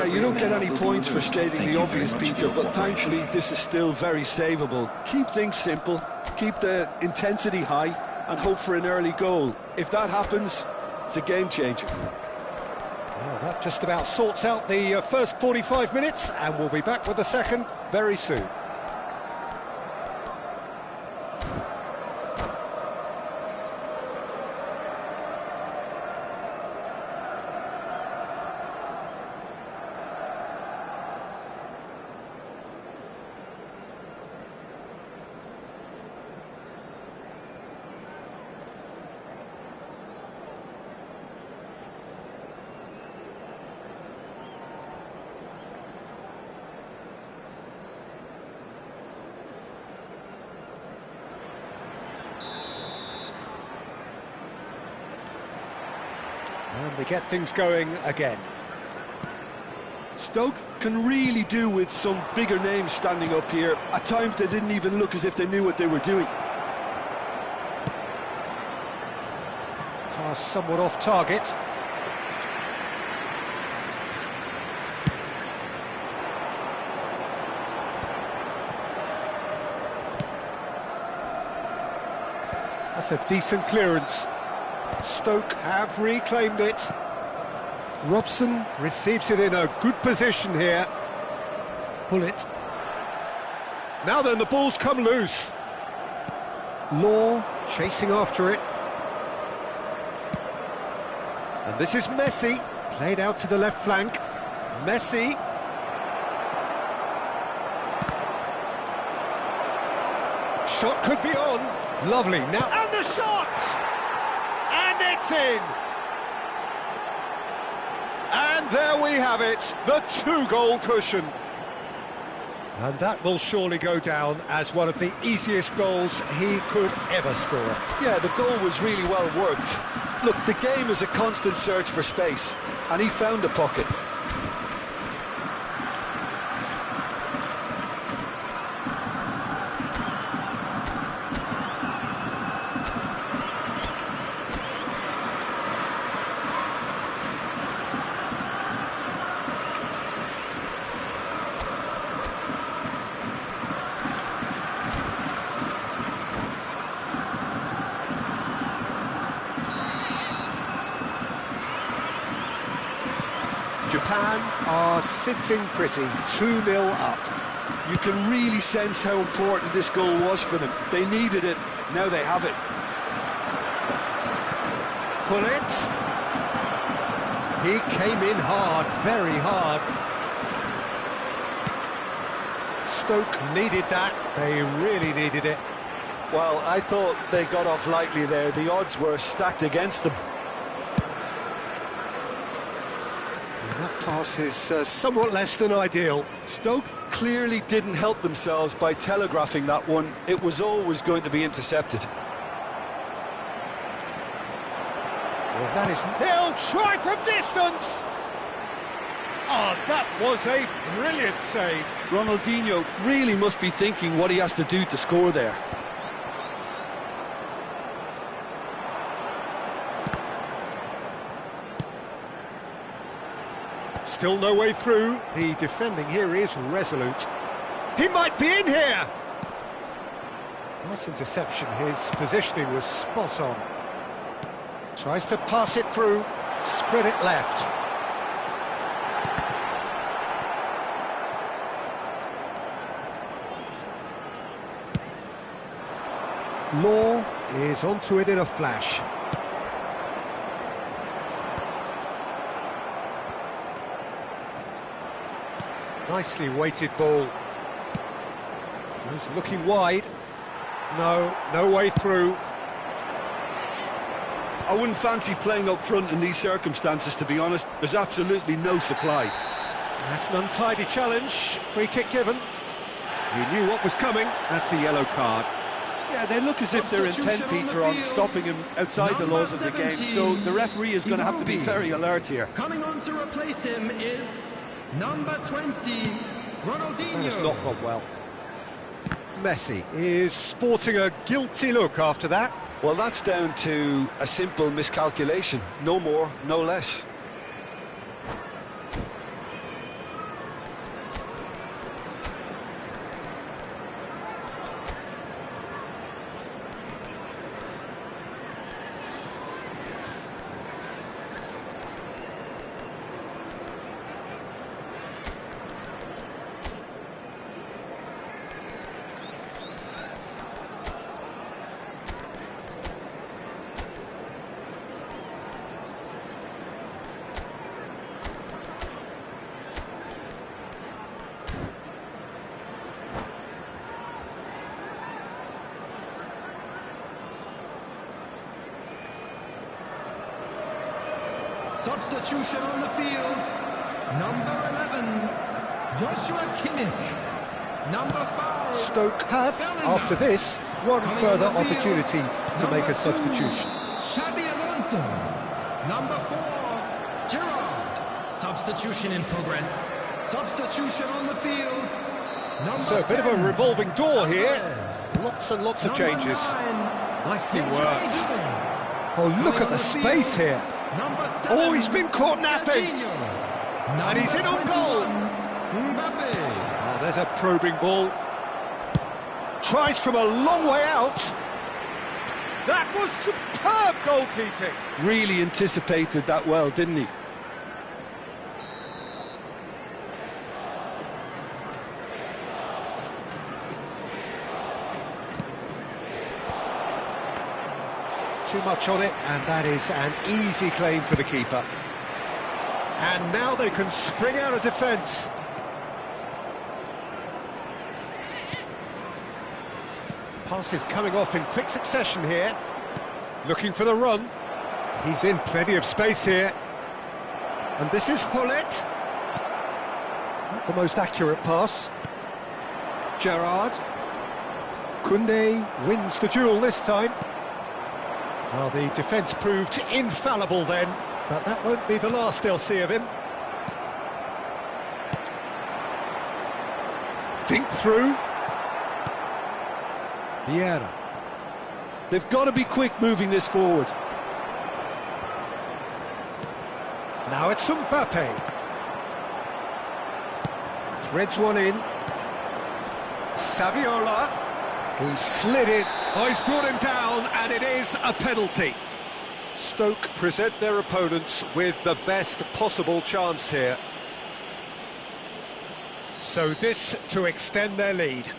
Yeah, you don't get any points for stating the obvious, Peter, but thankfully this is still very savable. Keep things simple, keep the intensity high, and hope for an early goal. If that happens, it's a game changer. Well, that just about sorts out the first 45 minutes, and we'll be back with the second very soon. And we get things going again. Stoke can really do with some bigger names standing up here. At times they didn't even look as if they knew what they were doing. Pass somewhat off target. That's a decent clearance. Stoke have reclaimed it. Robson receives it in a good position here. Pull it. Now then, the ball's come loose. Law chasing after it. And this is Messi, played out to the left flank. Messi. Shot could be on. Lovely. Now, and the shot! And it's in! And there we have it, the two-goal cushion. And that will surely go down as one of the easiest goals he could ever score. Yeah, the goal was really well worked. Look, the game is a constant search for space, and he found a pocket. Japan are sitting pretty, 2-0 up. You can really sense how important this goal was for them. They needed it, now they have it. Pull it. He came in hard, very hard. Stoke needed that, they really needed it. Well, I thought they got off lightly there. The odds were stacked against them. That pass is somewhat less than ideal. Stoke clearly didn't help themselves by telegraphing that one. It was always going to be intercepted. Well, that is... He'll try from distance! Oh, that was a brilliant save. Ronaldinho really must be thinking what he has to do to score there. Still no way through. The defending here is resolute. He might be in here! Nice interception. His positioning was spot on. Tries to pass it through. Spread it left. Law is onto it in a flash. Nicely weighted ball. He's looking wide. No way through. I wouldn't fancy playing up front in these circumstances, to be honest. There's absolutely no supply. That's an untidy challenge. Free kick given. He knew what was coming. That's a yellow card. Yeah, they look as if they're intent, Peter, on stopping him outside the laws of the game, so the referee is going to have to be very alert here. Coming on to replace him is number 20, Ronaldinho. That has not gone well. Messi is sporting a guilty look after that. Well, that's down to a simple miscalculation. No more, no less. Substitution on the field. Number 11, Joshua Kimmich. Number 5, Stoke have, Bellingham. after this, one Coming further on the field, opportunity to make number a substitution. 2, Xabi Alonso. Number 4, Gerrard. Substitution in progress. Substitution on the field. Number So a bit of a 10, revolving door here. Alvarez. Lots and lots of Number changes. 9, Nicely Desiree worked. Doué. Oh, look Coming at on the space field, here. Number 7, Oh, he's been caught napping. Jorginho. And he's in on goal. Mbappe. Oh, there's a probing ball. Tries from a long way out. That was superb goalkeeping. Really anticipated that well, didn't he? Too much on it, and that is an easy claim for the keeper. And now they can spring out of defence. Passes coming off in quick succession here. Looking for the run. He's in plenty of space here. And this is Hullet. Not the most accurate pass. Gerrard. Koundé wins the duel this time. Well, the defence proved infallible then, but that won't be the last they'll see of him. Dink through. Vieira. They've got to be quick moving this forward. Now it's Mbappe. Threads one in. Saviola. He slid in. Oh, he's brought him down, and it is a penalty. Stoke present their opponents with the best possible chance here. So this to extend their lead.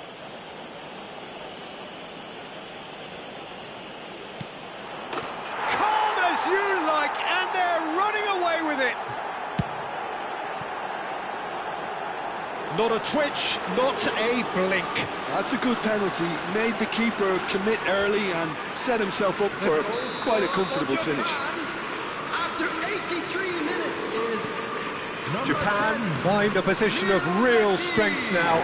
Calm as you like, and they're running away with it. Not a twitch, not a blink. That's a good penalty. Made the keeper commit early and set himself up for quite a comfortable finish. After 83 minutes is number Japan 10. find a position of real strength now.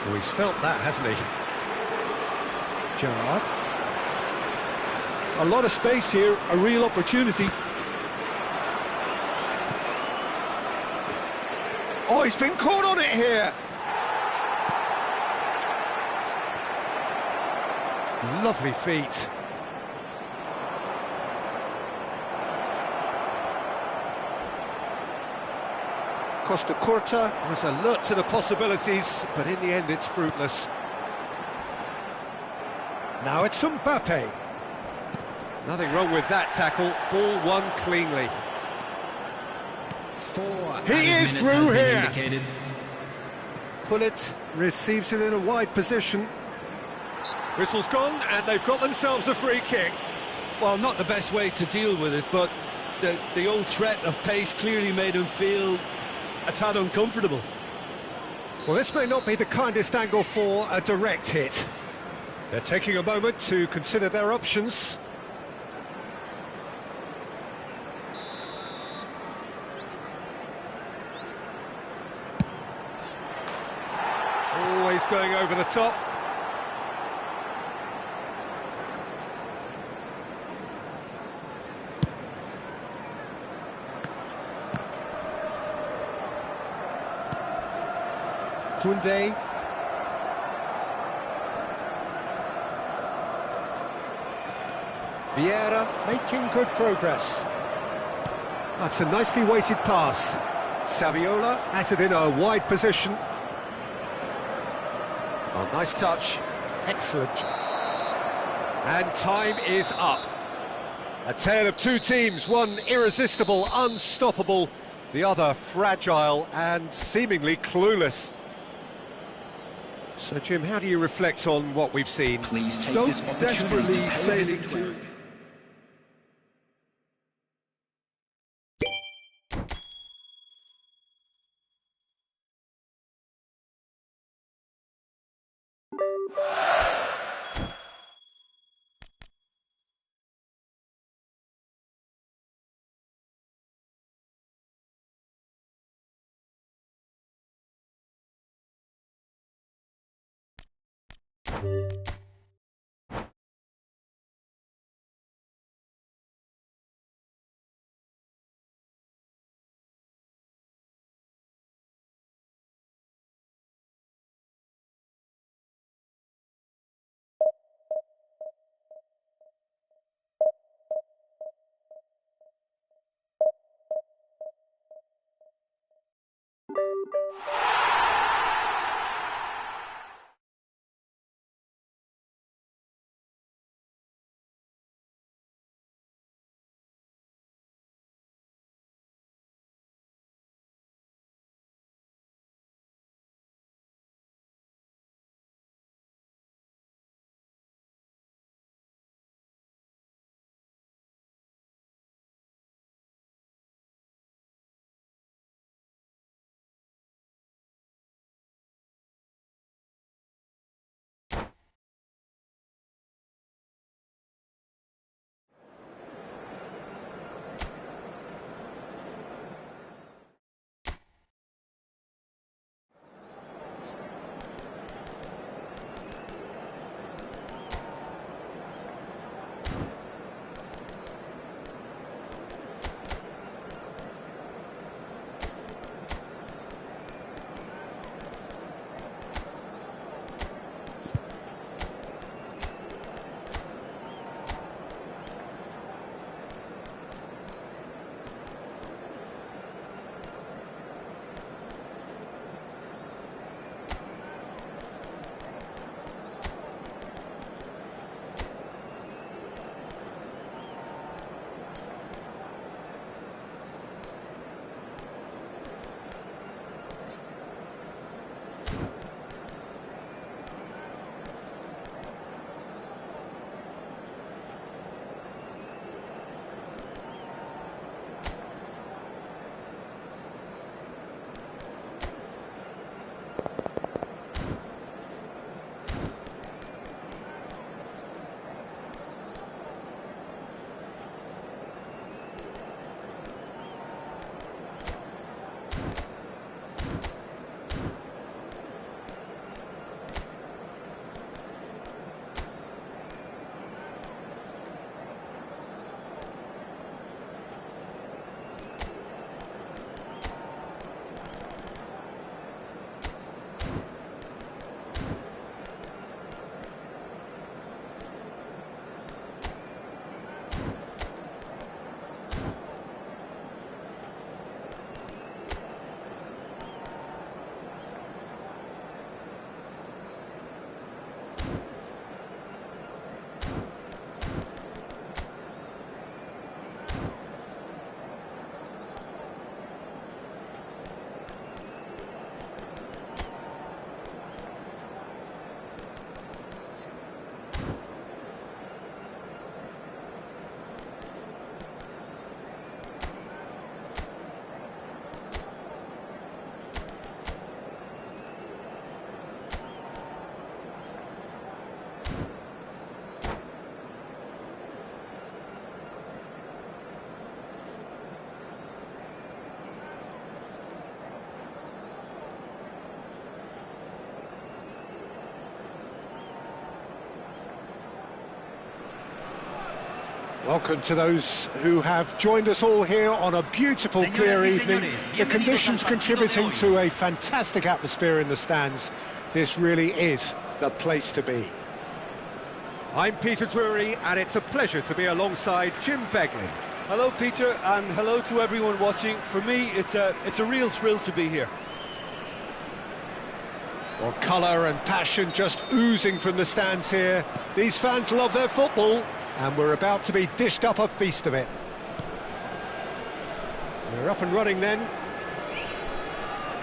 Oh, he's felt that, hasn't he? Gerrard. A lot of space here, a real opportunity. Oh, he's been caught on it here. Lovely feet. Costa Curta was alert to the possibilities, but in the end it's fruitless. Now it's Mbappe. Nothing wrong with that tackle. Ball won cleanly. 4 He added is minutes through has been here. indicated. Hullet receives it in a wide position. Whistle's gone, and they've got themselves a free kick. Well, not the best way to deal with it, but the old threat of pace clearly made him feel a tad uncomfortable. Well, this may not be the kindest angle for a direct hit. They're taking a moment to consider their options. Always going over the top. Koundé. Vieira making good progress. That's a nicely weighted pass. Saviola has it in a wide position. Oh, nice touch. Excellent. And time is up. A tale of two teams, one irresistible, unstoppable, the other fragile and seemingly clueless. So, Jim, how do you reflect on what we've seen? Stoke desperately failing to Welcome to those who have joined us all here on a beautiful, clear evening. The conditions contributing to a fantastic atmosphere in the stands. This really is the place to be. I'm Peter Drury, and it's a pleasure to be alongside Jim Beglin. Hello, Peter, and hello to everyone watching. For me, it's a real thrill to be here. Well, colour and passion just oozing from the stands here. These fans love their football, and we're about to be dished up a feast of it. We're up and running then.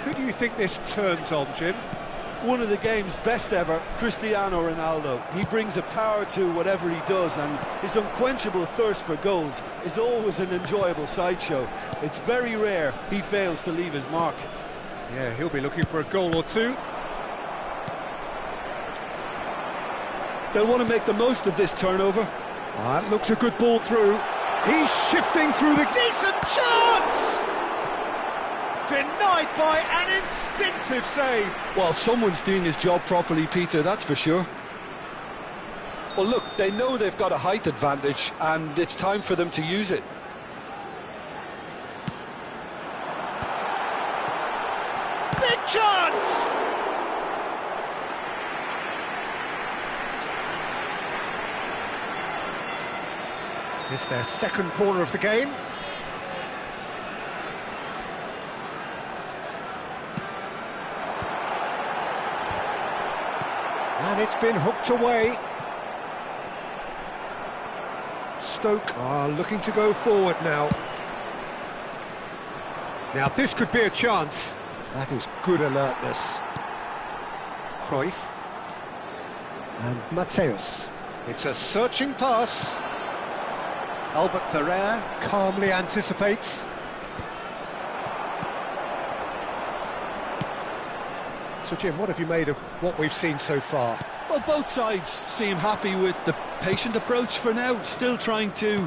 Who do you think this turns on, Jim? One of the game's best ever, Cristiano Ronaldo. He brings a power to whatever he does, and his unquenchable thirst for goals is always an enjoyable sideshow. It's very rare he fails to leave his mark. Yeah, he'll be looking for a goal or two. They'll want to make the most of this turnover. That looks a good ball through. He's shifting through the... Decent chance! Denied by an instinctive save. Well, someone's doing his job properly, Peter, that's for sure. Well, look, they know they've got a height advantage, and it's time for them to use it. Big chance! It's their second corner of the game. And it's been hooked away. Stoke are looking to go forward now. Now this could be a chance. That is good alertness. Cruyff. And Mateus. It's a searching pass. Albert Ferrer calmly anticipates. So Jim, what have you made of what we've seen so far? Well, both sides seem happy with the patient approach for now, still trying to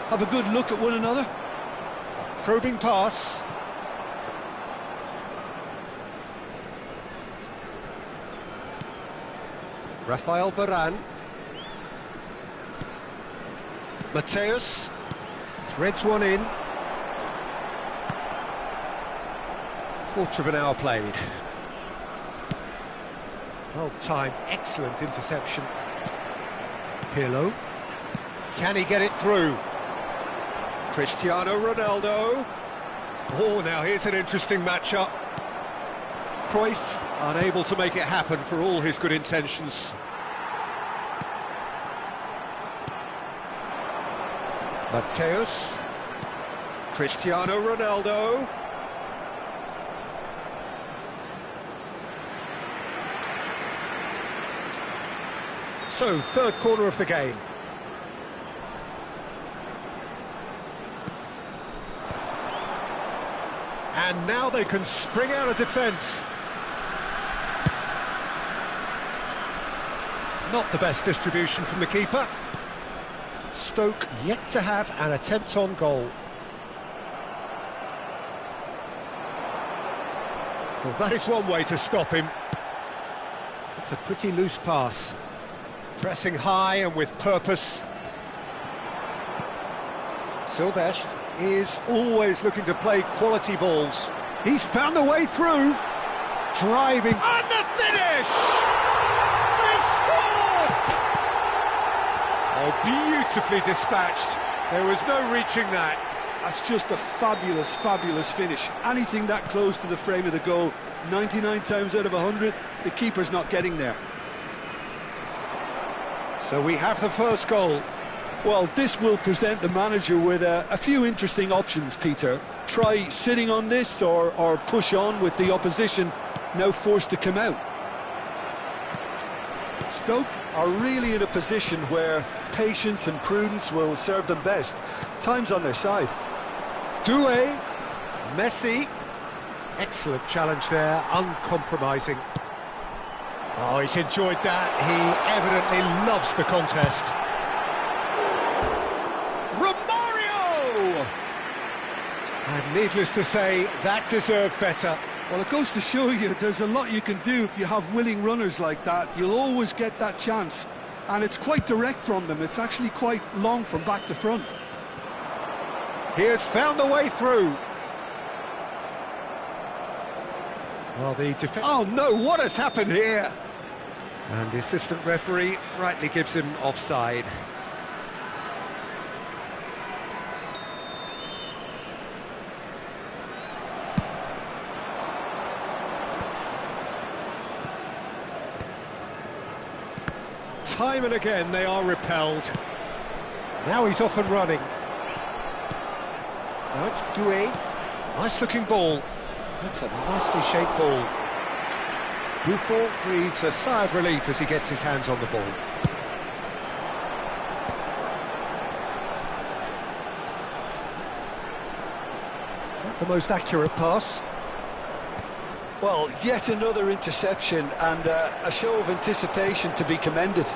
have a good look at one another. A probing pass. Rafael Varane. Mateus threads one in. Quarter of an hour played. Well timed, excellent interception. Pirlo. Can he get it through? Cristiano Ronaldo. Oh, now here's an interesting matchup. Cruyff unable to make it happen for all his good intentions. Mateus. Cristiano Ronaldo. So, third corner of the game. And now they can spring out of defence. Not the best distribution from the keeper. Stoke yet to have an attempt on goal. Well, that is one way to stop him. It's a pretty loose pass. Pressing high and with purpose. Silvestre is always looking to play quality balls. He's found a way through. Driving. And the finish! They've scored! Oh, beautifully dispatched. There was no reaching that. That's just a fabulous, fabulous finish. Anything that close to the frame of the goal, 99 times out of 100, the keeper's not getting there. So we have the first goal. Well, this will present the manager with a few interesting options, Peter. Try sitting on this or push on with the opposition now forced to come out. Stoke are really in a position where patience and prudence will serve them best. Time's on their side. Doué, Messi. Excellent challenge there, uncompromising. Oh, he's enjoyed that. He evidently loves the contest. Romario! And needless to say, that deserved better. Well, it goes to show you there's a lot you can do if you have willing runners like that. You'll always get that chance. And it's quite direct from them. It's actually quite long from back to front. He has found a way through. Well, the defence... Oh, no, what has happened here? And the assistant referee rightly gives him offside. Time and again they are repelled. Now he's off and running. Now it's Doué. Nice looking ball. That's a nicely shaped ball. Buffon breathes a sigh of relief as he gets his hands on the ball. Not the most accurate pass. Well, yet another interception and a show of anticipation to be commended.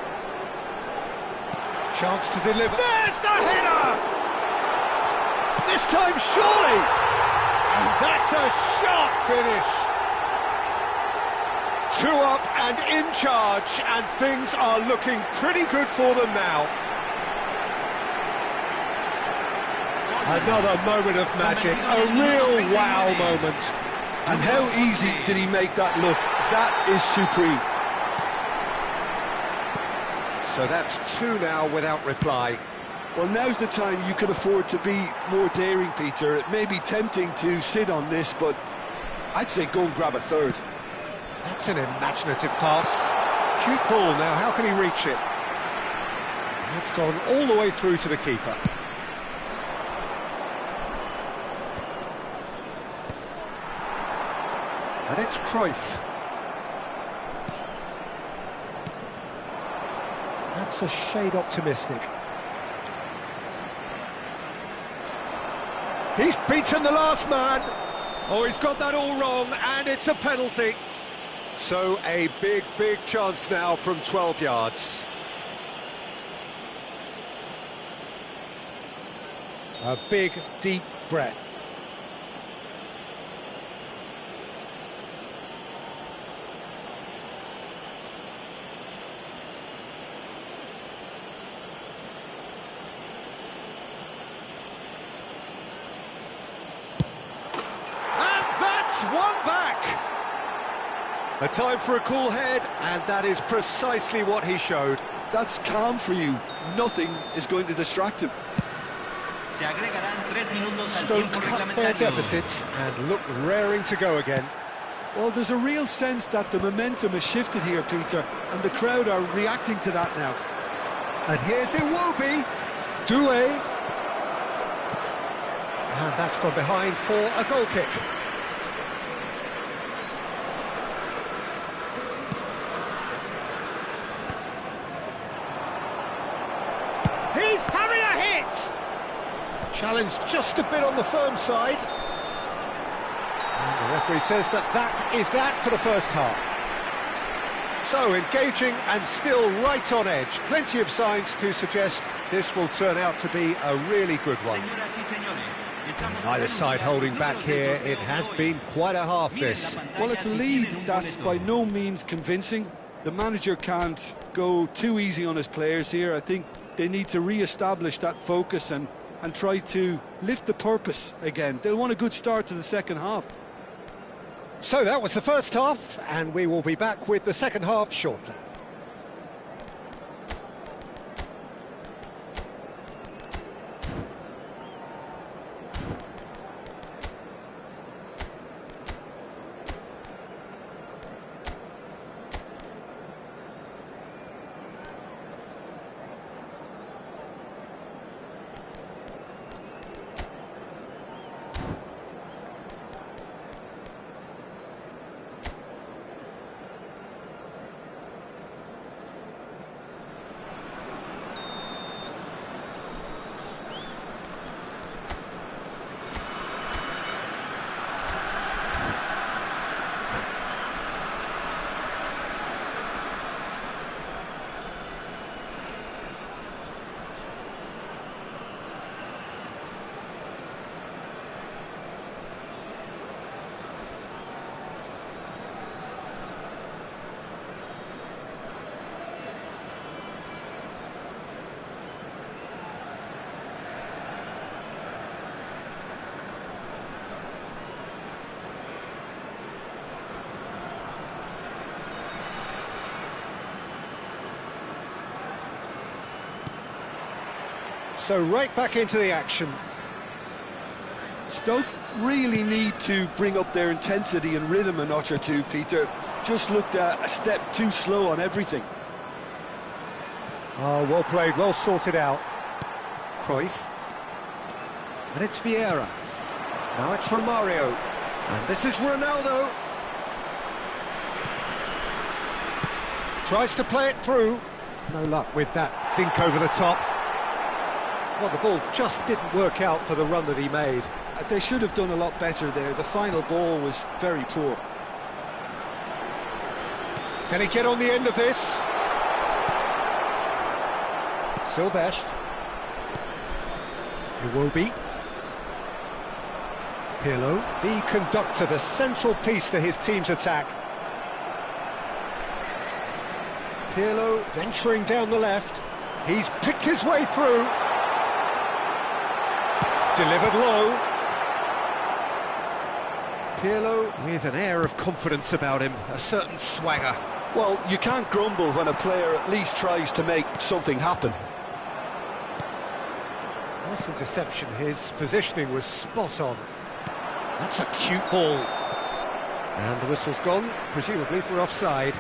Chance to deliver. There's the header! This time surely! And that's a sharp finish! 2 up and in charge, and things are looking pretty good for them now. Another moment of magic, a real wow moment. And how easy did he make that look? That is supreme. So that's 2 now without reply. Well, now's the time you can afford to be more daring, Peter. It may be tempting to sit on this, but I'd say go and grab a third. That's an imaginative pass. Cute ball now, how can he reach it? It's gone all the way through to the keeper. And it's Cruyff. That's a shade optimistic. He's beaten the last man. Oh, he's got that all wrong, and it's a penalty. So a big chance now from 12 yards. A big, deep breath. One back! A time for a cool head, and that is precisely what he showed. That's calm for you. Nothing is going to distract him. Stoke cut their deficit and look raring to go again. Well, there's a real sense that the momentum has shifted here, Peter, and the crowd are reacting to that now. And here's Iwobi. Doué. And that's gone behind for a goal kick. He's having a hit! Challenge just a bit on the firm side. And the referee says that is that for the first half. So engaging and still right on edge. Plenty of signs to suggest this will turn out to be a really good one. Neither side holding back here. It has been quite a half, this. Well, it's a lead that's by no means convincing. The manager can't go too easy on his players here. I think they need to re-establish that focus and try to lift the purpose again. They'll want a good start to the second half. So that was the first half, and we will be back with the second half shortly. So right back into the action. Stoke really need to bring up their intensity and rhythm a notch or two, Peter. Just looked a step too slow on everything. Oh, well played, well sorted out. Cruyff. And it's Vieira. Now it's Romario. And this is Ronaldo. Tries to play it through. No luck with that dink over the top. Well, the ball just didn't work out for the run that he made. They should have done a lot better there. The final ball was very poor. Can he get on the end of this? Silvestre. Iwobi. Pirlo, the conductor, the central piece to his team's attack. Pirlo venturing down the left. He's picked his way through. Delivered low. Pirlo with an air of confidence about him, a certain swagger. Well, you can't grumble when a player at least tries to make something happen. Nice interception. His positioning was spot on. That's a cute ball. And the whistle's gone, presumably for offside.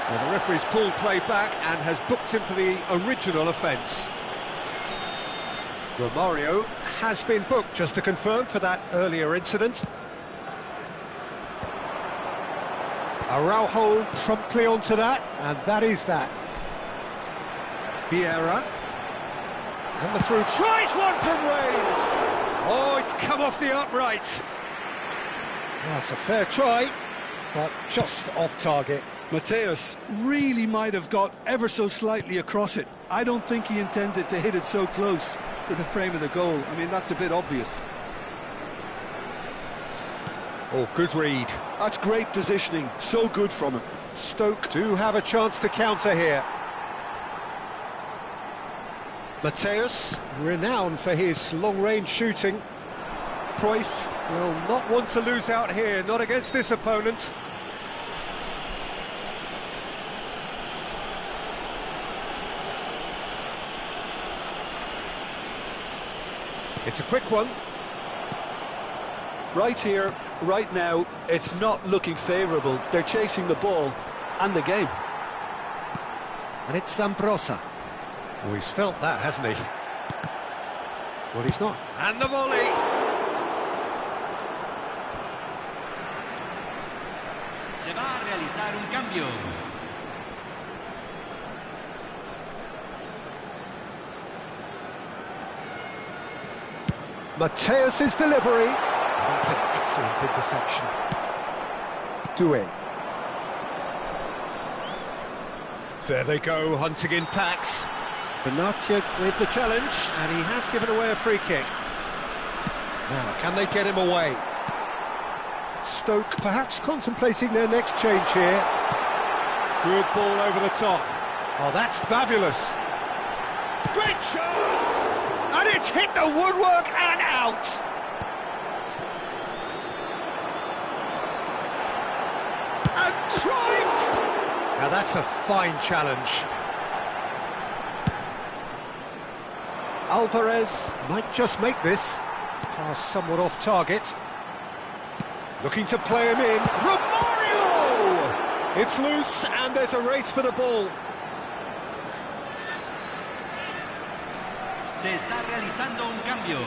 Well, the referee's pulled play back and has booked him for the original offence. Romario has been booked, just to confirm, for that earlier incident. Araujo promptly onto that, and that is that. Vieira. And the through, tries one from range! Oh, it's come off the upright. That's a fair try, but just off target. Mateus really might have got ever so slightly across it. I don't think he intended to hit it so close to the frame of the goal. I mean, that's a bit obvious. Oh, good read. That's great positioning, so good from him. Stoke do have a chance to counter here. Mateus, renowned for his long-range shooting. Cruyff will not want to lose out here, not against this opponent. It's a quick one. Right here, right now, it's not looking favourable. They're chasing the ball and the game. And it's Zambrotta. Oh, he's felt that, hasn't he? Well, he's not. And the volley! Se va a realizar un cambio. Mateus' delivery. That's an excellent interception. Doué. There they go, hunting in packs. Benatia with the challenge, and he has given away a free kick. Now, can they get him away? Stoke perhaps contemplating their next change here. Good ball over the top. Oh, that's fabulous. Great chance! And it's hit the woodwork and out! And Cruyff! Now that's a fine challenge. Alvarez might just make this. Pass somewhat off target. Looking to play him in. Romario! It's loose and there's a race for the ball. Se está realizando un cambio.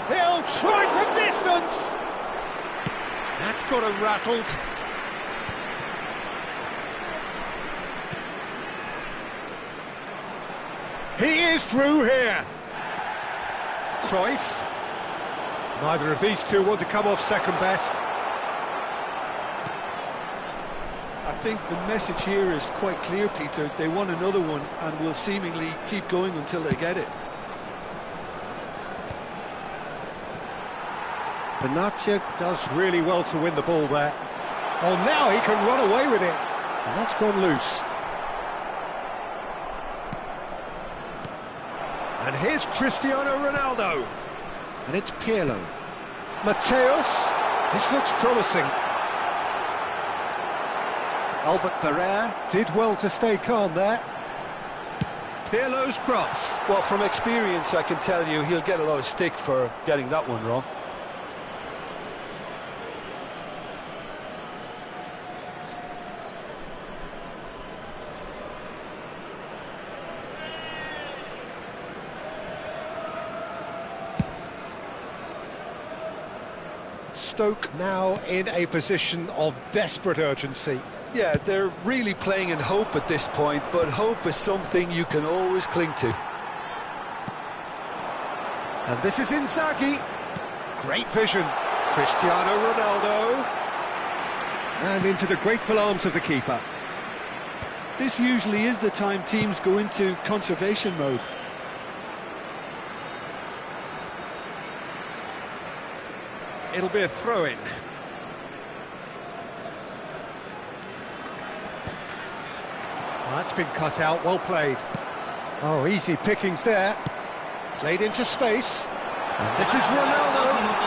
He'll try from distance. That's got him rattled. He is through here. Cruyff. Neither of these two want to come off second best. I think the message here is quite clear, Peter. They want another one and will seemingly keep going until they get it. Benatia does really well to win the ball there. Oh, now he can run away with it. And that's gone loose. And here's Cristiano Ronaldo. And it's Pirlo. Mateus. This looks promising. Albert Ferrer did well to stay calm there. Pirlo's cross. Well, from experience, I can tell you he'll get a lot of stick for getting that one wrong. Stoke now in a position of desperate urgency. Yeah, they're really playing in hope at this point, but hope is something you can always cling to. And this is Inzaghi. Great vision. Cristiano Ronaldo. And into the grateful arms of the keeper. This usually is the time teams go into conservation mode. It'll be a throw-in. That's been cut out, well played. Oh, easy pickings there. Played into space. And this is Ronaldo.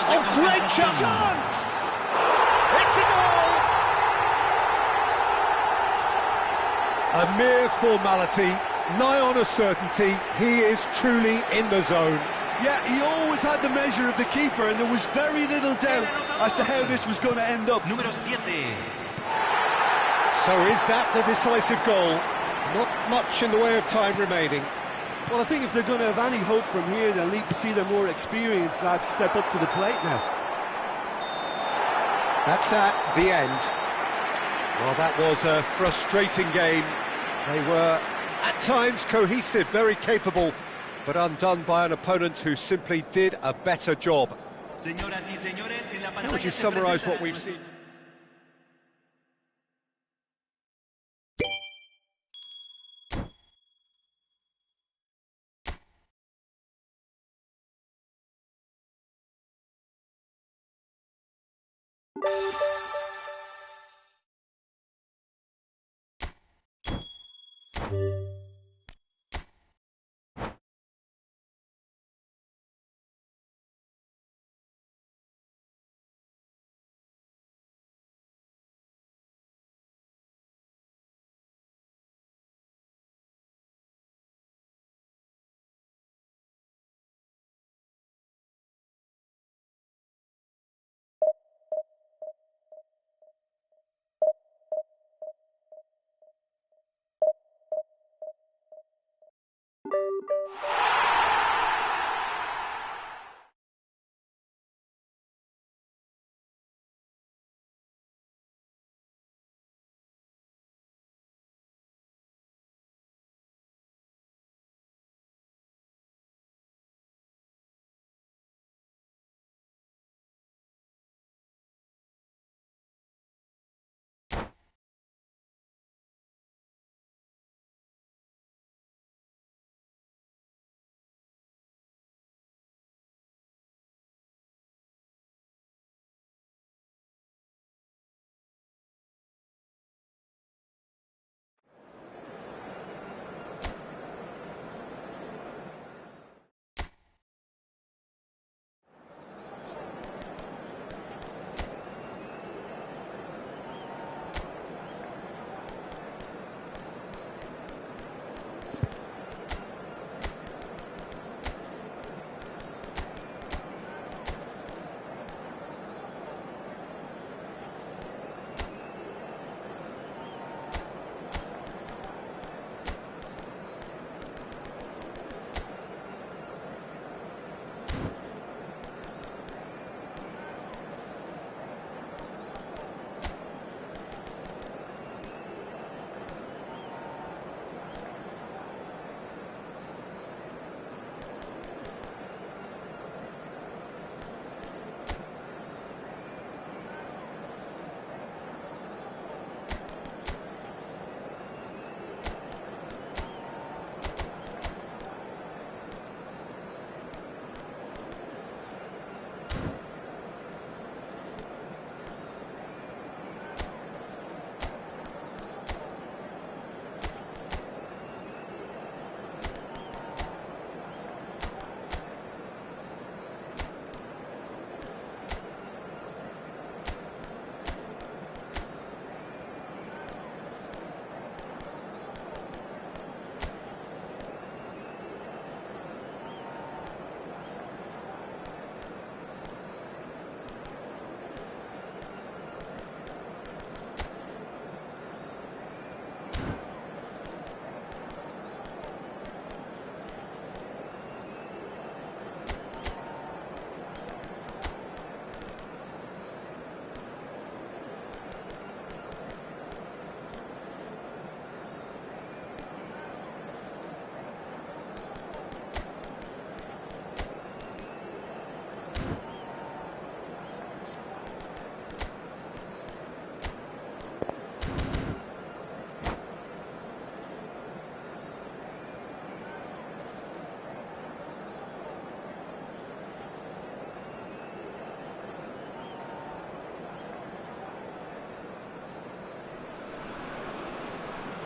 Oh, great chance! It's a goal! A mere formality, nigh on a certainty. He is truly in the zone. Yeah, he always had the measure of the keeper, and there was very little doubt as to how this was going to end up. Número 7. So is that the decisive goal? Not much in the way of time remaining. Well, I think if they're going to have any hope from here, they'll need to see their more experienced lads step up to the plate now. That's that, the end. Well, that was a frustrating game. They were, at times, cohesive, very capable, but undone by an opponent who simply did a better job. How would you summarise what we've seen?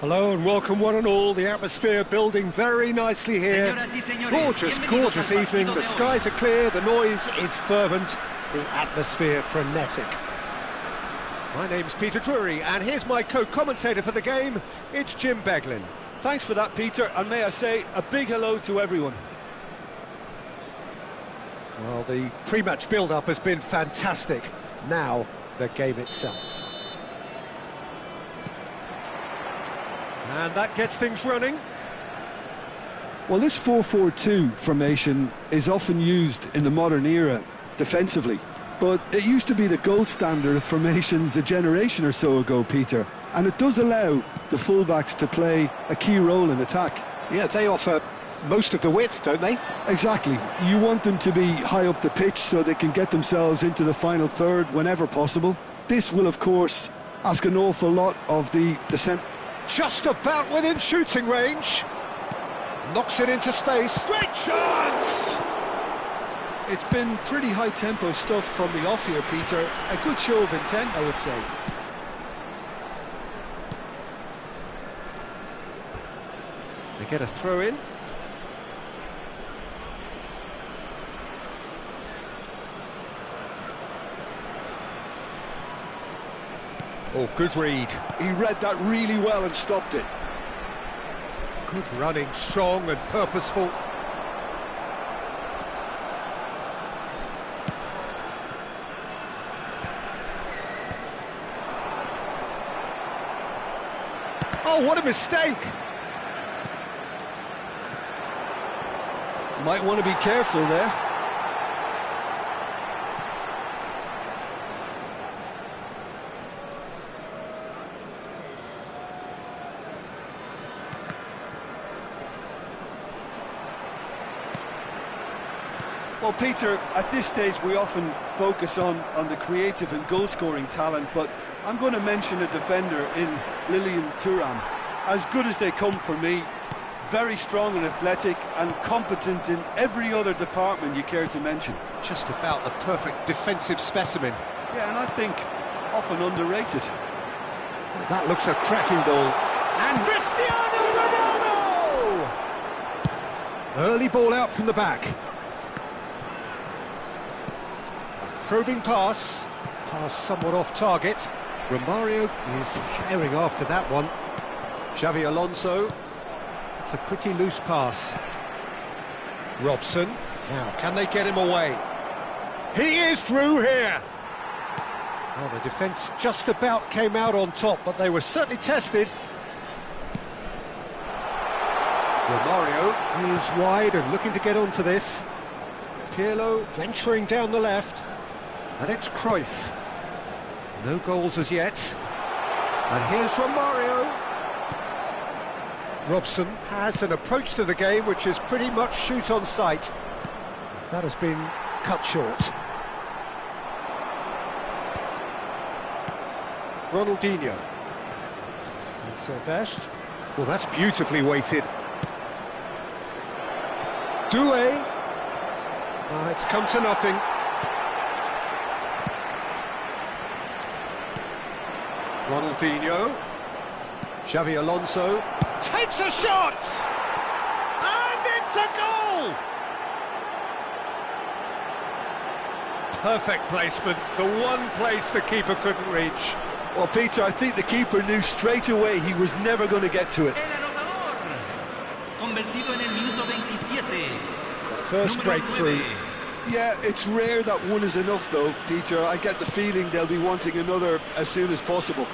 Hello and welcome one and all. The atmosphere building very nicely here. Gorgeous, gorgeous evening. The skies are clear, the noise is fervent, the atmosphere frenetic. My name's Peter Drury and here's my co-commentator for the game. It's Jim Beglin. Thanks for that, Peter, and may I say a big hello to everyone. Well, the pre-match build-up has been fantastic. Now, the game itself. And that gets things running. Well, this 4-4-2 formation is often used in the modern era defensively, but it used to be the gold standard of formations a generation or so ago, Peter, and it does allow the fullbacks to play a key role in attack. Yeah, they offer most of the width, don't they? Exactly. You want them to be high up the pitch so they can get themselves into the final third whenever possible. This will, of course, ask an awful lot of the centre. Just about within shooting range. Knocks it into space. Great chance! It's been pretty high-tempo stuff from the off here, Peter. A good show of intent, I would say. They get a throw in. Oh, good read. He read that really well and stopped it. Good running, strong and purposeful. Oh, what a mistake! Might want to be careful there. Well, Peter, at this stage we often focus on the creative and goal-scoring talent, but I'm going to mention a defender in Lilian Thuram. As good as they come for me, very strong and athletic and competent in every other department you care to mention. Just about the perfect defensive specimen. Yeah, and I think often underrated. That looks a cracking ball. And Cristiano Ronaldo! Early ball out from the back. Probing pass somewhat off target. Romario is herring after that one. Xavi Alonso. It's a pretty loose pass. Robson. Now, can they get him away? He is through here! Well, the defence just about came out on top, but they were certainly tested. Romario is wide and looking to get onto this. Pirlo venturing down the left. And it's Cruyff. No goals as yet. And here's Romario. Robson has an approach to the game which is pretty much shoot on sight. That has been cut short. Ronaldinho. And Silvestre. Well, that's beautifully weighted. Doué. It's come to nothing. Ronaldinho. Xavi Alonso takes a shot! And it's a goal! Perfect placement, the one place the keeper couldn't reach. Well, Peter, I think the keeper knew straight away he was never going to get to it. The first breakthrough. Yeah, it's rare that one is enough, though, Peter. I get the feeling they'll be wanting another as soon as possible.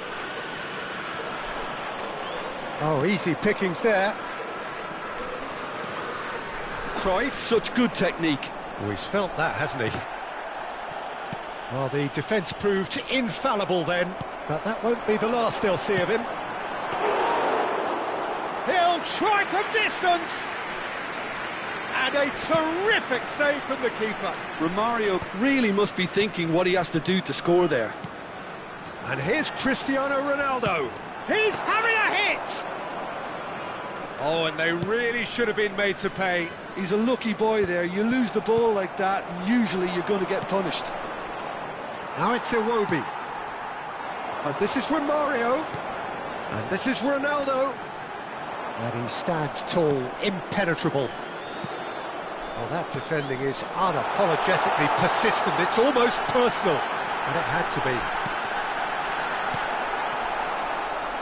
Oh, easy pickings there. Cruyff. Such good technique. Oh, he's felt that, hasn't he? Well, the defence proved infallible then, but that won't be the last they'll see of him. He'll try from distance! And a terrific save from the keeper. Romario really must be thinking what he has to do to score there. And here's Cristiano Ronaldo. He's having a hit! Oh, and they really should have been made to pay. He's a lucky boy there. You lose the ball like that, and usually you're going to get punished. Now it's Iwobi. But this is Romario. And this is Ronaldo. And he stands tall, impenetrable. Well, that defending is unapologetically persistent. It's almost personal, and it had to be.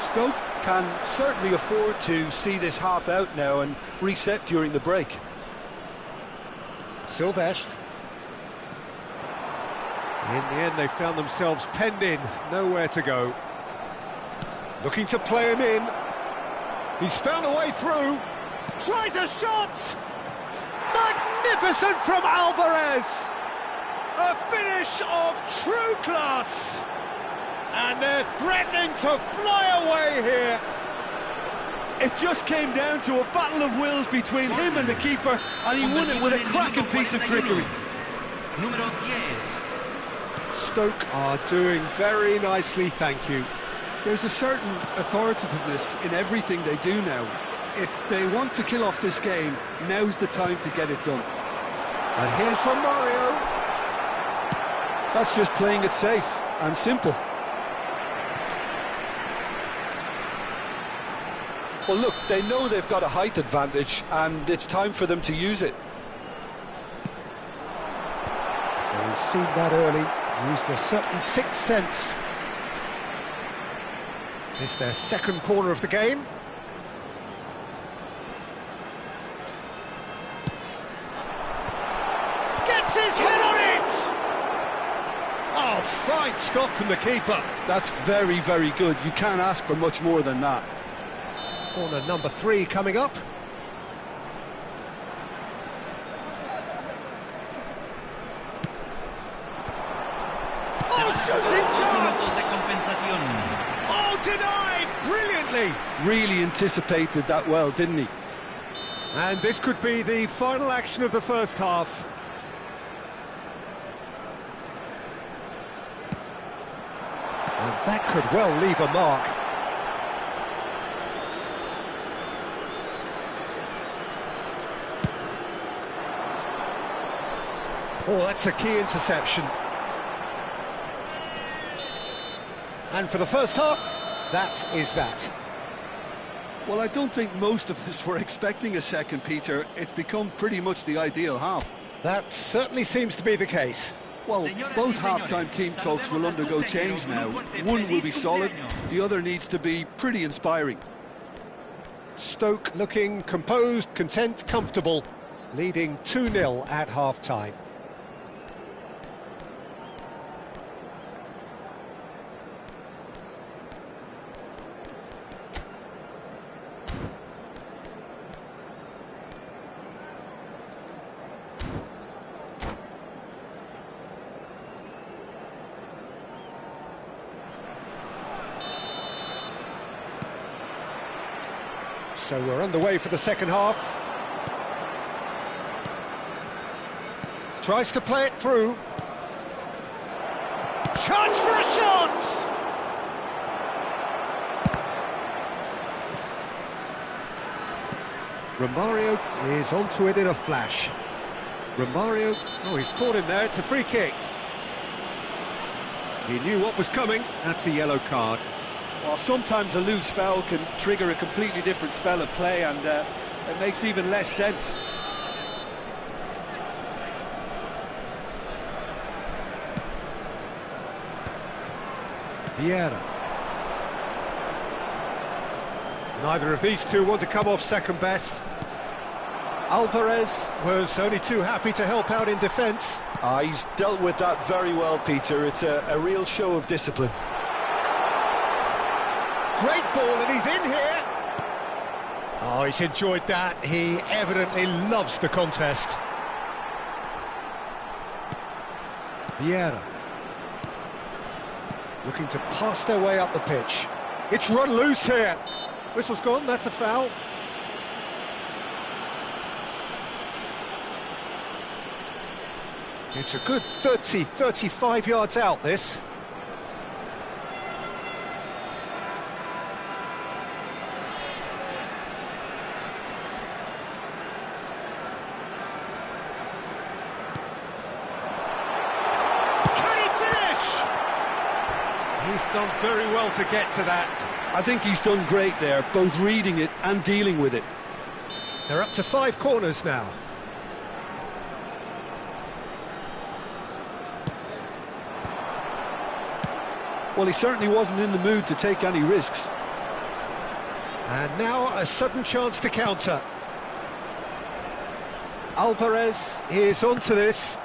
Stoke can certainly afford to see this half out now and reset during the break. Silvestre. In the end, they found themselves penned in, nowhere to go. Looking to play him in. He's found a way through. Tries a shot! Magnificent from Alvarez! A finish of true class! And they're threatening to fly away here. It just came down to a battle of wills between him and the keeper, and he won it with a cracking piece of trickery. Número 10. Stoke are doing very nicely, thank you. There's a certain authoritativeness in everything they do now. If they want to kill off this game, now's the time to get it done. And here's from Mario. That's just playing it safe and simple. Well, look, they know they've got a height advantage, and it's time for them to use it. Well, he's seen that early, used a certain sixth sense. It's their second corner of the game. Gets his head on it! Oh, fine stop from the keeper. That's very, very good. You can't ask for much more than that. Corner number 3 coming up. Oh, shooting chance! Oh, denied! Brilliantly! Really anticipated that well, didn't he? And this could be the final action of the first half. And that could well leave a mark. Oh, that's a key interception. And for the first half, that is that. Well, I don't think most of us were expecting a second, Peter. It's become pretty much the ideal half. That certainly seems to be the case. Well, both half-time team talks will undergo change now. One will be solid, the other needs to be pretty inspiring. Stoke looking composed, content, comfortable, leading 2-0 at half-time. So we're underway for the second half. Tries to play it through. Chance for a shot! Romario is onto it in a flash. Romario, oh, he's caught him there, it's a free kick. He knew what was coming, that's a yellow card. Well, sometimes a loose foul can trigger a completely different spell of play, and it makes even less sense. Vieira. Neither of these two want to come off second best. Alvarez was only too happy to help out in defence. He's dealt with that very well, Peter. It's a real show of discipline. Great ball, and he's in here. Oh, he's enjoyed that. He evidently loves the contest. Vieira. Looking to pass their way up the pitch. It's run loose here. Whistle's gone, that's a foul. It's a good 30, 35 yards out, this. He's done very well to get to that. I think he's done great there, both reading it and dealing with it. They're up to 5 corners now. Well, he certainly wasn't in the mood to take any risks. And now a sudden chance to counter. Alvarez is onto this.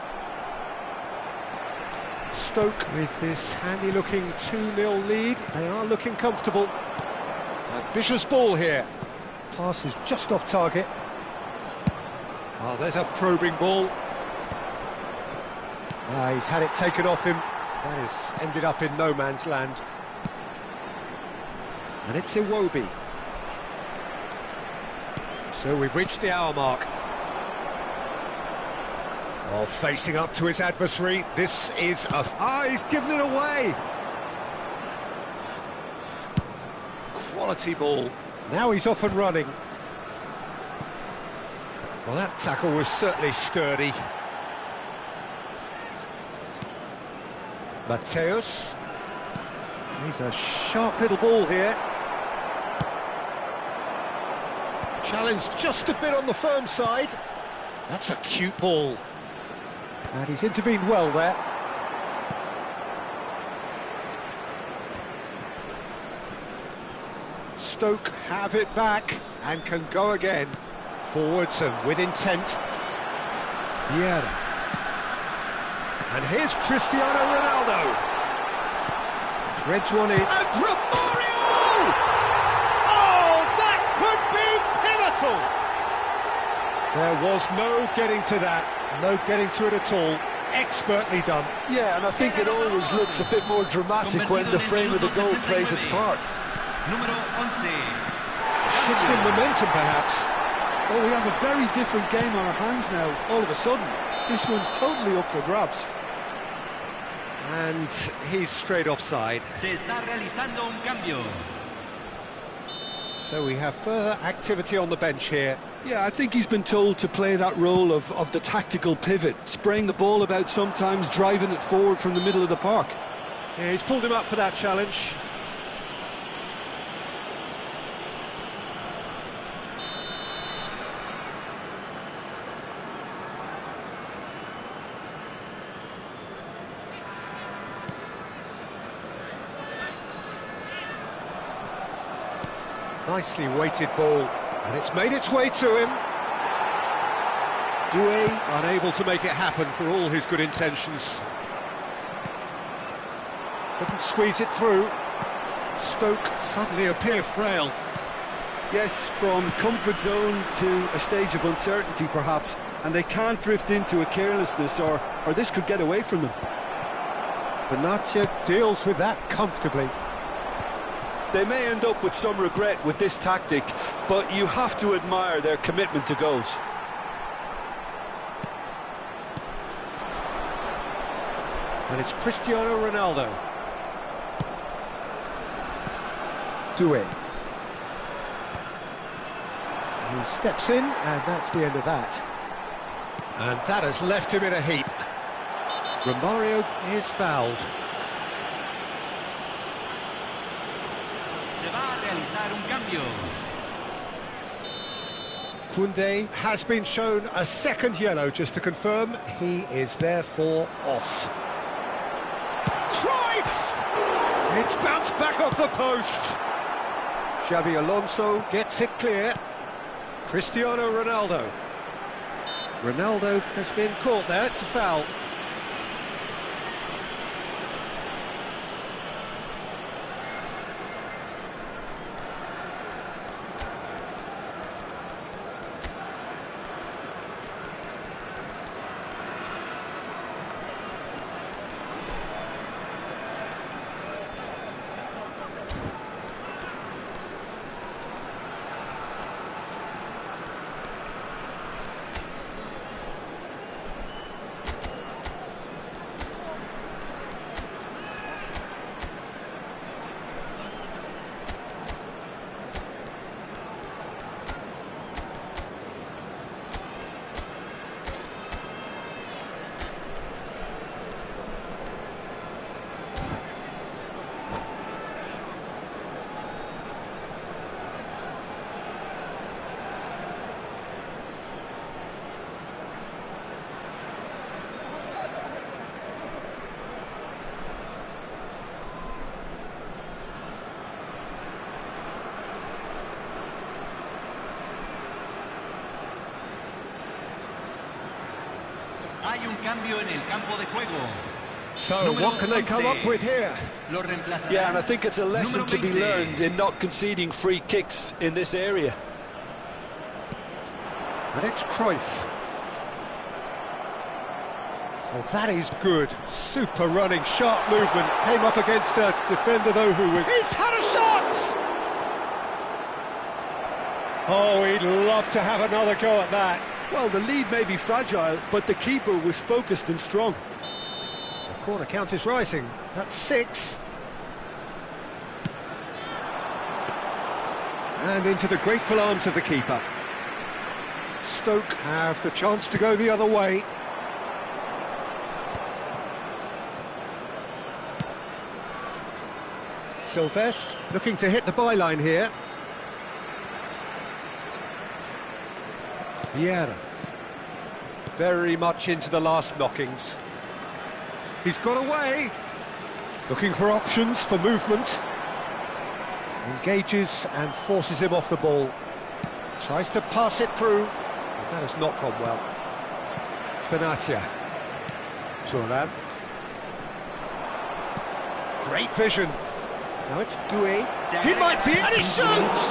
Stoke with this handy-looking 2-0 lead. They are looking comfortable. Ambitious ball here. Pass is just off target. Oh, there's a probing ball. He's had it taken off him. That has ended up in no man's land. And it's Iwobi. So we've reached the hour mark. Oh, facing up to his adversary. This is a... he's given it away! Quality ball. Now he's off and running. Well, that tackle was certainly sturdy. Mateus. He's a sharp little ball here. Challenge just a bit on the firm side. That's a cute ball. And he's intervened well there. Stoke have it back and can go again. Forwards and with intent. Vieira. And here's Cristiano Ronaldo. Threads one in. And Romario! Oh, that could be pivotal! There was no getting to that. No getting to it at all. Expertly done. Yeah, and I think it always looks a bit more dramatic when the frame of the goal plays its part. Shifting momentum, perhaps. Well, we have a very different game on our hands now, all of a sudden. This one's totally up for grabs. And he's straight offside. Se está realizando un cambio. So we have further activity on the bench here. Yeah, I think he's been told to play that role of the tactical pivot, spraying the ball about sometimes, driving it forward from the middle of the park. Yeah, he's pulled him up for that challenge. Nicely weighted ball, and it's made its way to him. Doué unable to make it happen for all his good intentions. Couldn't squeeze it through. Stoke suddenly appear frail. Yes, from comfort zone to a stage of uncertainty perhaps, and they can't drift into a carelessness or this could get away from them. Benatia deals with that comfortably. They may end up with some regret with this tactic, but you have to admire their commitment to goals. And it's Cristiano Ronaldo. Doué. He steps in, and that's the end of that. And that has left him in a heap. Romario is fouled. Se va a realizar un cambio. Koundé has been shown a second yellow, just to confirm. He is therefore off. Cruyff! It's bounced back off the post. Xabi Alonso gets it clear. Cristiano Ronaldo. Ronaldo has been caught there, it's a foul. cambio en el campo de juego. So, what can they come up with here? Lo reemplazará. Yeah, and I think it's a lesson to be learned in not conceding free kicks in this area. And it's Cruyff. Oh, that is good. Super running, sharp movement. Came up against a defender, though, who was... He's had a shot! Oh, he'd love to have another go at that. Well, the lead may be fragile, but the keeper was focused and strong. The corner count is rising. That's 6. And into the grateful arms of the keeper. Stoke have the chance to go the other way. Silvestre looking to hit the byline here. Vieira. Very much into the last knockings. He's got away. Looking for options for movement. Engages and forces him off the ball. Tries to pass it through. That has not gone well. Benatia. Thuram. Great vision. Now it's Doué. He might be, and he shoots!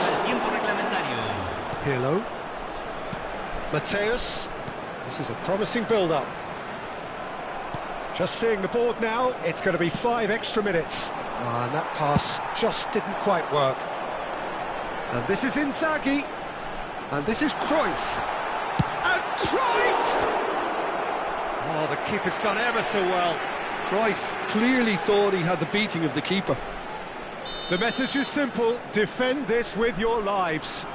Pirlo. Mateus. This is a promising build-up. Just seeing the board now, it's going to be 5 extra minutes. And that pass just didn't quite work. And this is Inzaghi. And this is Cruyff. And Cruyff! Oh, the keeper's done ever so well. Cruyff clearly thought he had the beating of the keeper. The message is simple, defend this with your lives.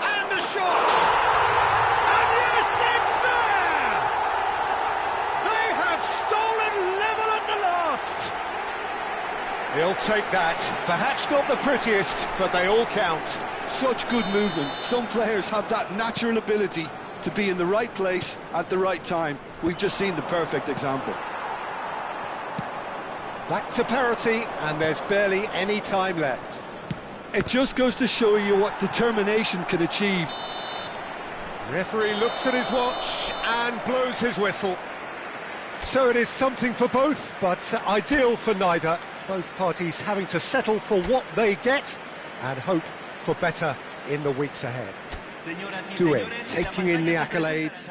And the shot! And yes, it's there! They have stolen level at the last! He'll take that. Perhaps not the prettiest, but they all count. Such good movement. Some players have that natural ability to be in the right place at the right time. We've just seen the perfect example. Back to parity, and there's barely any time left. It just goes to show you what determination can achieve. Referee looks at his watch and blows his whistle. So it is something for both, but ideal for neither. Both parties having to settle for what they get and hope for better in the weeks ahead. Doué taking in the accolades.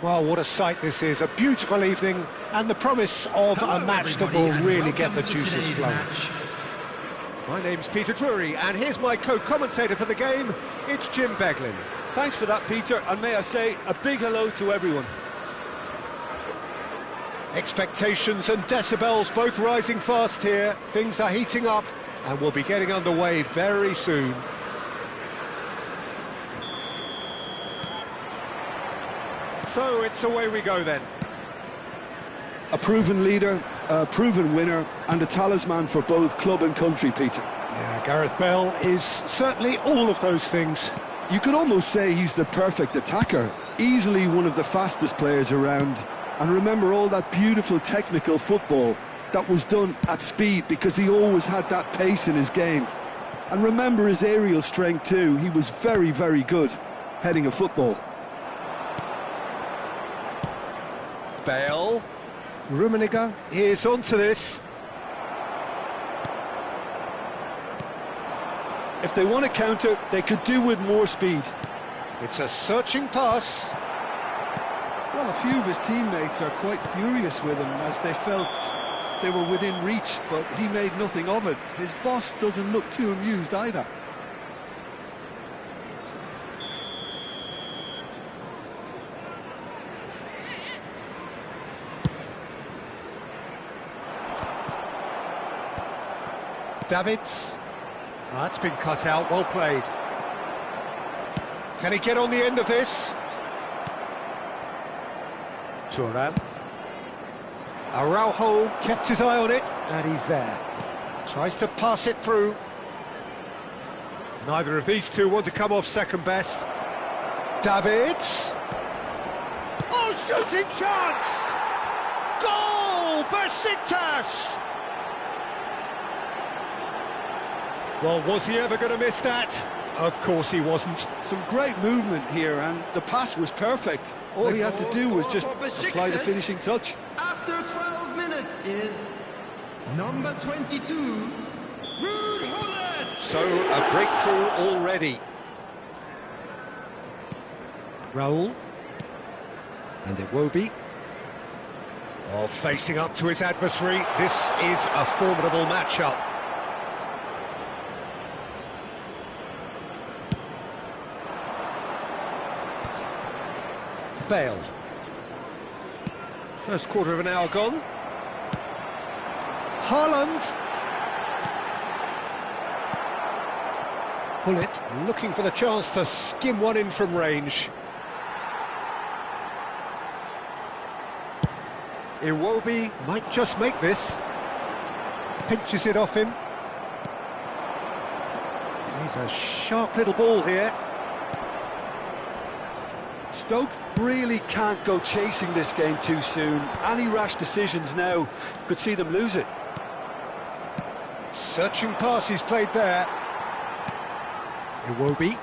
Well, what a sight this is, a beautiful evening, and the promise of a match that will really get the juices flowing. My name's Peter Drury, and here's my co-commentator for the game, it's Jim Beglin. Thanks for that, Peter, and may I say a big hello to everyone. Expectations and decibels both rising fast here, things are heating up, and we'll be getting underway very soon. So it's away we go then. A proven leader, a proven winner, and a talisman for both club and country, Peter. Yeah, Gareth Bale is certainly all of those things. You could almost say he's the perfect attacker, easily one of the fastest players around. And remember all that beautiful technical football that was done at speed, because he always had that pace in his game. And remember his aerial strength too, he was very, very good heading a football. Bale. Rummenigge is onto this. If they want to counter, they could do with more speed. It's a searching pass. Well, a few of his teammates are quite furious with him as they felt they were within reach, but he made nothing of it. His boss doesn't look too amused either. Davids. That's been cut out, well played. Can he get on the end of this? Thuram. Araujo kept his eye on it, and he's there. Tries to pass it through. Neither of these two want to come off second best. Davids. Oh, shooting chance! Goal! Besiktas! Well, was he ever going to miss that? Of course he wasn't. Some great movement here, and the pass was perfect. All he had to do was just apply the finishing touch. After 12 minutes is number 22, Ruud Gullit. So, a breakthrough already. Raul. And Iwobi. Oh, facing up to his adversary. This is a formidable matchup. Bale. First quarter of an hour gone. Haaland. Gullit looking for the chance to skim one in from range. Iwobi might just make this. Pinches it off him. He's a sharp little ball here. Stoke really can't go chasing this game too soon. Any rash decisions now could see them lose it. Searching pass he's played there. Iwobi.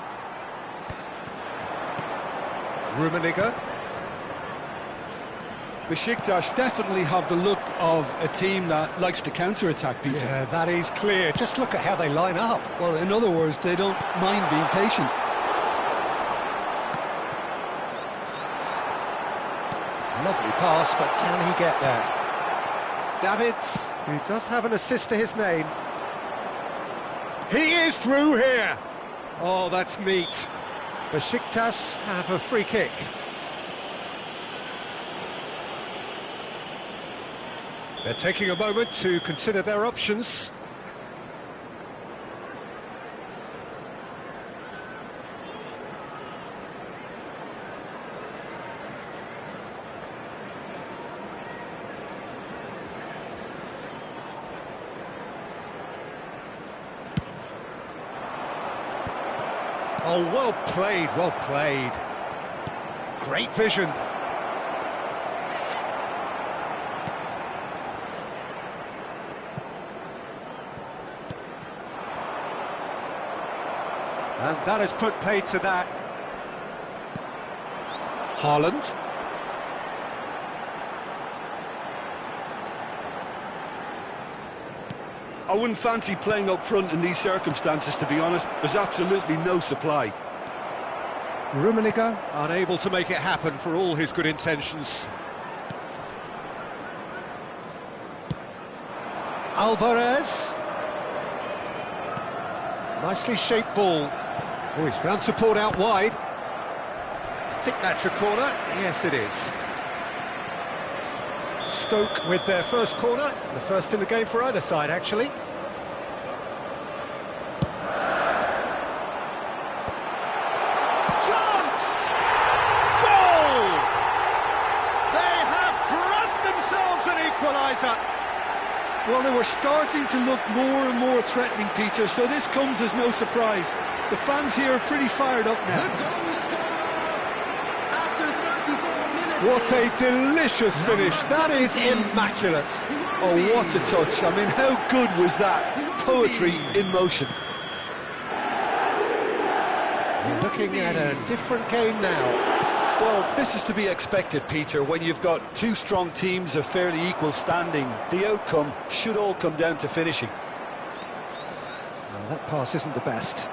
Rummenigge. Besiktas definitely have the look of a team that likes to counter-attack, Peter. Yeah, that is clear. Just look at how they line up. Well, in other words, they don't mind being patient. Lovely pass, but can he get there? Davids, who does have an assist to his name. He is through here! Oh, that's neat. Besiktas have a free kick. They're taking a moment to consider their options. Oh, well played, well played. Great vision. And that has put paid to that. Haaland. I wouldn't fancy playing up front in these circumstances, to be honest. There's absolutely no supply. Rummenigge. Unable to make it happen for all his good intentions. Alvarez. Nicely shaped ball. Oh, he's found support out wide. I think that's a corner. Yes, it is. Stoke with their first corner. The first in the game for either side, actually. Chance! Goal! They have grabbed themselves an equaliser. Well, they were starting to look more and more threatening, Peter, so this comes as no surprise. The fans here are pretty fired up now. What a delicious finish. That is immaculate. Oh, what a touch. I mean, how good was that? Poetry in motion. We're looking at a different game now. Well, this is to be expected, Peter. When you've got two strong teams of fairly equal standing, the outcome should all come down to finishing. Well, that pass isn't the best.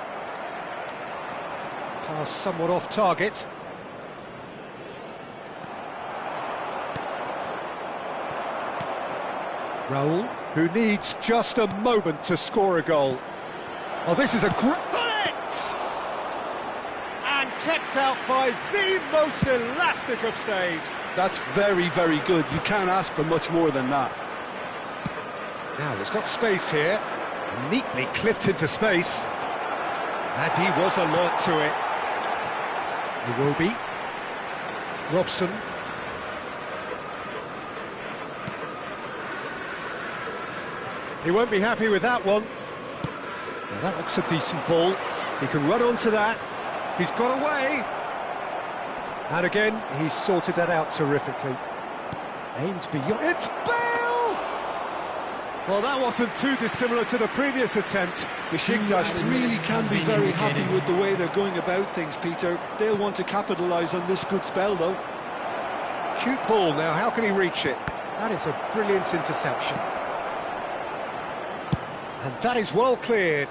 Pass somewhat off target. Raul, who needs just a moment to score a goal. Oh, this is a great... And kept out by the most elastic of saves. That's very, very good. You can't ask for much more than that. Now, he's got space here. Neatly clipped into space. And he was alert to it. He will be. Robson. He won't be happy with that one. Now that looks a decent ball. He can run onto that. He's got away. And again, he's sorted that out terrifically. Aimed beyond... It's Bale! Well, that wasn't too dissimilar to the previous attempt. Besiktas really can be very happy with the way they're going about things, Peter. They'll want to capitalise on this good spell, though. Cute ball now, how can he reach it? That is a brilliant interception. And that is well cleared.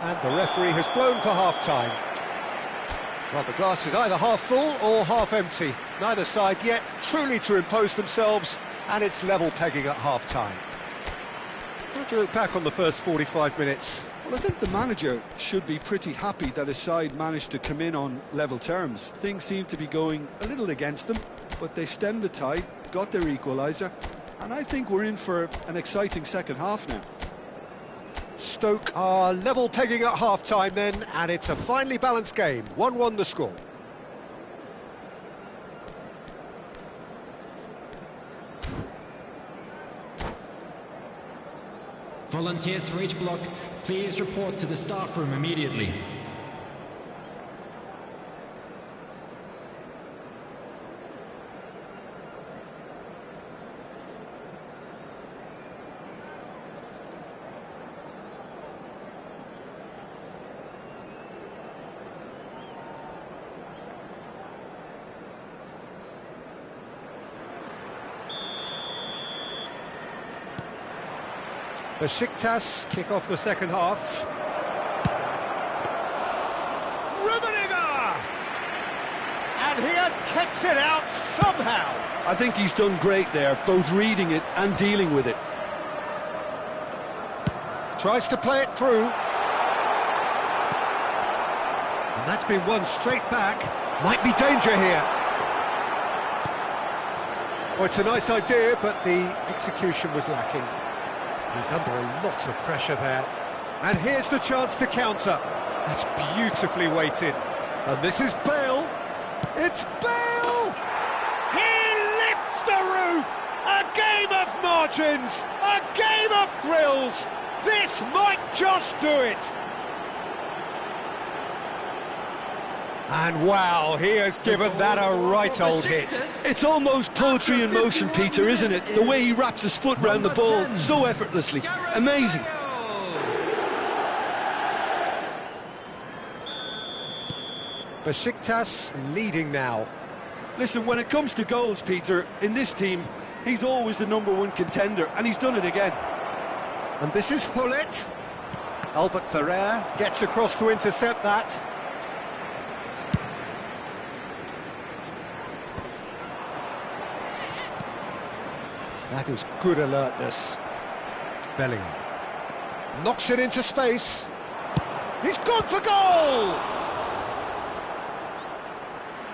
And the referee has blown for half-time. Well, the glass is either half full or half empty. Neither side yet truly to impose themselves, and it's level pegging at half-time. How do you look back on the first 45 minutes? Well, I think the manager should be pretty happy that his side managed to come in on level terms. Things seem to be going a little against them, but they stemmed the tide, got their equaliser, and I think we're in for an exciting second half now. Stoke are level pegging at half-time then, and it's a finely balanced game. 1-1 the score. Volunteers for each block, please report to the staff room immediately. Besiktas kick off the second half. Rummenigge! And he has kept it out somehow. I think he's done great there, both reading it and dealing with it. Tries to play it through. And that's been won straight back. Might be danger here. Oh, it's a nice idea, but the execution was lacking. He's under a lot of pressure there. And here's the chance to counter. That's beautifully weighted. And this is Bale. It's Bale! He lifts the roof! A game of margins! A game of thrills! This might just do it! And wow, he has given that a right old hit. It's almost poetry in motion, Peter, isn't it? The way he wraps his foot round the ball so effortlessly. Amazing. Besiktas leading now. Listen, when it comes to goals, Peter, in this team, he's always the #1 contender, and he's done it again. And this is Hullet. Albert Ferrer gets across to intercept that. That is good alertness. Bellingham knocks it into space. He's gone for goal!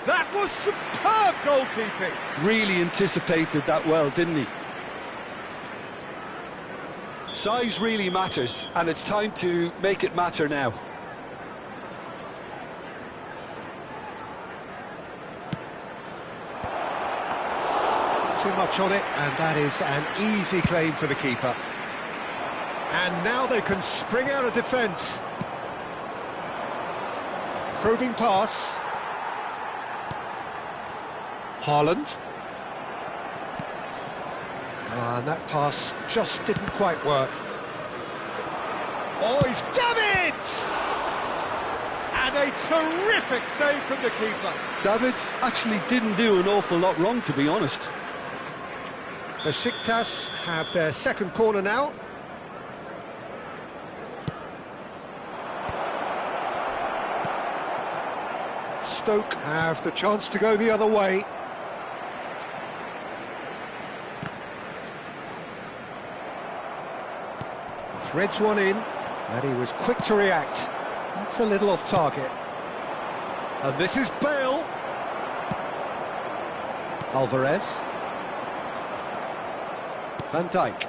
That was superb goalkeeping. Really anticipated that well, didn't he? Size really matters, and it's time to make it matter now. Too much on it, and that is an easy claim for the keeper. And now they can spring out of defence. Probing pass. Haaland. And that pass just didn't quite work. Oh, he's done it! And a terrific save from the keeper. Davids actually didn't do an awful lot wrong, to be honest. Besiktas have their second corner now. Stoke have the chance to go the other way. Threads one in, and he was quick to react. That's a little off target. And this is Bale. Alvarez. Van Dijk.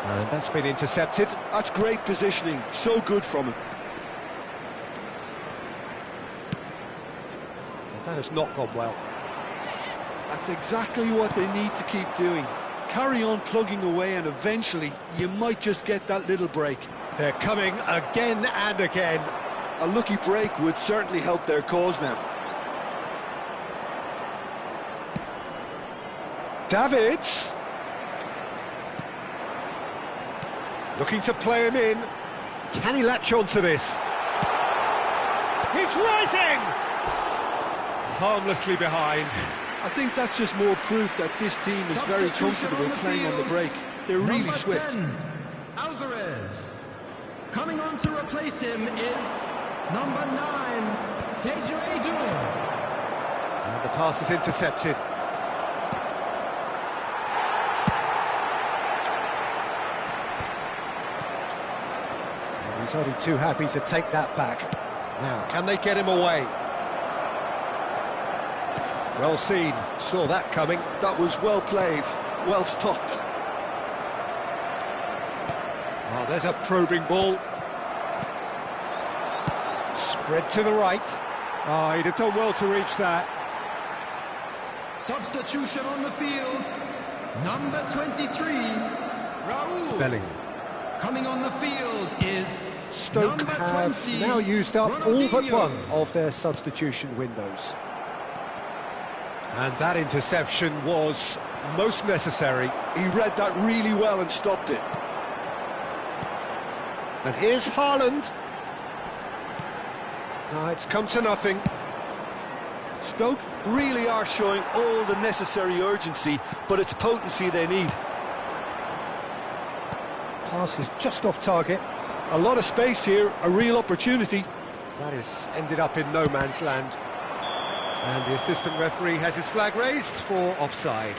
And that's been intercepted. That's great positioning, so good from him. That has not gone well. That's exactly what they need to keep doing. Carry on plugging away, and eventually you might just get that little break. They're coming again and again. A lucky break would certainly help their cause now. Davids. Looking to play him in. Can he latch on to this? He's rising! Harmlessly behind. I think that's just more proof that this team is very comfortable playing on the break. They're really swift. 10, Alvarez. Coming on to replace him is number 9, Desiree Doué. And the pass is intercepted. And he's only too happy to take that back. Now, can they get him away? Well seen, saw that coming. That was well played, well stopped. Oh, there's a probing ball. Spread to the right. Oh, he'd have done well to reach that. Substitution on the field, number 23, Raul. Bellingham. Coming on the field is Stoke number have 20, now used up all but Ronaldinho. one of their substitution windows. And that interception was most necessary. He read that really well and stopped it. And here's Haaland. No, it's come to nothing. Stoke really are showing all the necessary urgency, but it's potency they need. Pass is just off target. A lot of space here, a real opportunity. That has ended up in no man's land. And the assistant referee has his flag raised for offside.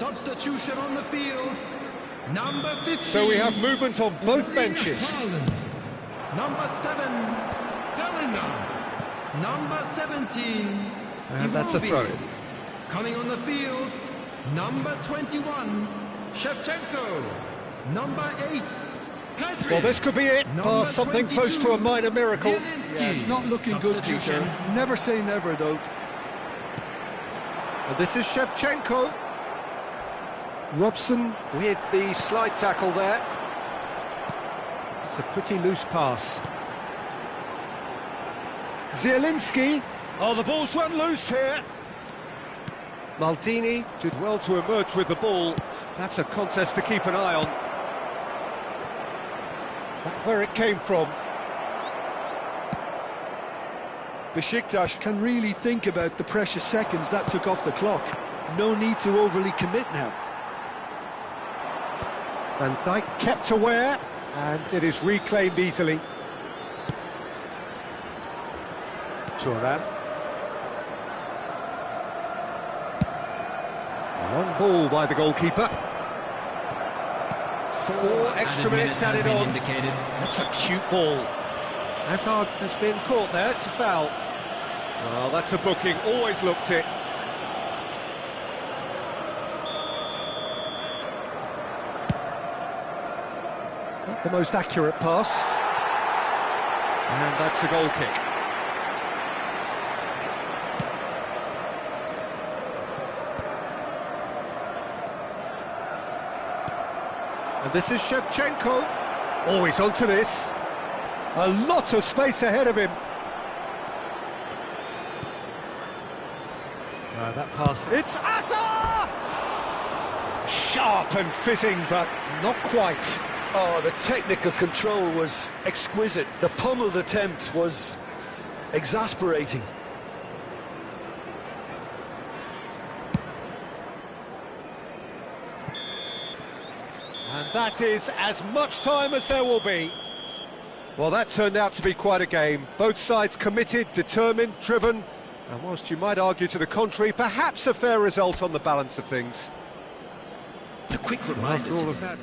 Substitution on the field, number 15. So we have movement on both benches. Haaland. Number 7, Bellingham. Number 17, And that's a Iwobi. throw-in. Coming on the field, number 21, Shevchenko. Number 8, Pedri. Well, this could be it. Number Something close 22, to a minor miracle. Zielinski. Yeah, it's not looking good, Peter. Substitution. Never say never, though. And this is Shevchenko. Robson with the slide tackle there. It's a pretty loose pass. Zielinski. Oh, the ball's run loose here. Maldini did well to emerge with the ball. That's a contest to keep an eye on. That's where it came from. Besiktas can really think about the precious seconds that took off the clock. No need to overly commit now. Van Dijk kept aware, and it is reclaimed easily. Thuram. One ball by the goalkeeper. 4 extra minutes added on. Indicated. That's a cute ball. Hazard has been caught there, it's a foul. Well, that's a booking, always looked it. Not the most accurate pass. And that's a goal kick. And this is Shevchenko. Oh, he's onto this. A lot of space ahead of him. That pass. It's Asa! Sharp and fitting, but not quite. Oh, the technical control was exquisite. The pummeled attempt was exasperating. And that is as much time as there will be. Well, that turned out to be quite a game. Both sides committed, determined, driven, and whilst you might argue to the contrary, perhaps a fair result on the balance of things. A quick reminder. After all of that...